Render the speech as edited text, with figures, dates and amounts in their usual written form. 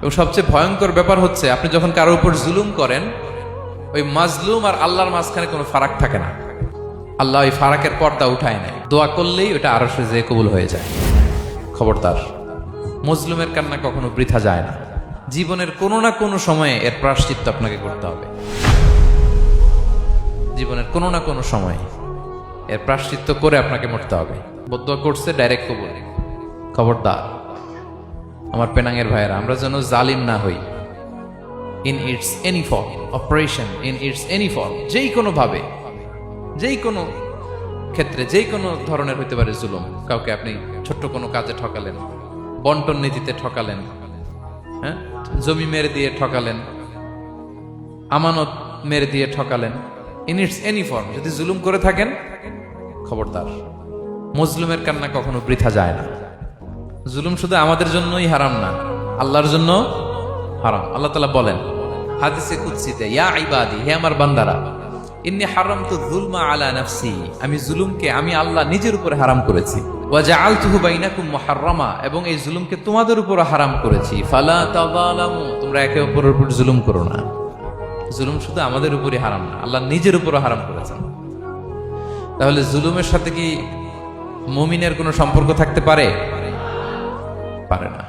এবং সবচেয়ে ভয়ঙ্কর ব্যাপার হচ্ছে আপনি যখন কারোর উপর জুলুম করেন, ওই মাজলুম আর আল্লাহর মাঝখানে কোনো ফারাক থাকে না। আল্লাহ ওই ফারাকের পর্দা উঠায় নেয়, দোয়া করলেই ওটা আরশে যেয়ে কবুল হয়ে যায়। খবরদার, মজলুমের কান্না কখনো বৃথা যায় না। জীবনের কোনো না কোনো সময়ে এর প্রায়শ্চিত্ত আপনাকে করতে হবে। জীবনের কোনো না কোনো সময়ে এর প্রায়শ্চিত্ত করে আপনাকে মরতে হবে। বদদোয়া করছে, ডাইরেক্ট কবুল। খবরদার আমার পেনাঙ্গের ভাইয়েরা, আমরা যেন জালিম না হই। In it's any form, operation in it's any form, যেই কোনো ভাবে, যেই কোনো ক্ষেত্রে, যেই কোনো ধরনের হইতে পারে জুলুম। কাউকে আপনি ছোট্ট কোনো কাজে ঠকালেন, বন্টন নীতিতে ঠকালেন, হ্যাঁ, জমি মেরে দিয়ে ঠকালেন, আমানত মেরে দিয়ে ঠকালেন, ইন ইটস এনি ফর্ম যদি জুলুম করে থাকেন, খবরদার, মজলুমের কান্না কখনো বৃথা যায় না। জুলুম শুধু আমাদের জন্যই হারাম না, আল্লাহর জন্য হারাম। আল্লাহ তাআলা বলেন হাদিসে কুদসিতে, ইয়া ইবাদি, হে আমার বান্দারা, ইন্নী হারামতু যুলমা আলা নাফসি, আমি জুলুমকে আমি আল্লাহ নিজের উপরে হারাম করেছি। ওয়া জাআলতুহু বাইনাকুম মুহাররামা, এবং এই জুলুমকে তোমাদের উপর হারাম করেছি। ফালা তাযালামু, তোমরা একে অপরের উপর জুলুম করো না। জুলুম শুধু আমাদের উপরই হারাম না, আল্লাহ নিজের উপরও হারাম করেছেন। তাহলে জুলুমের সাথে কি মুমিনের কোনো সম্পর্ক থাকতে পারে? পারে না।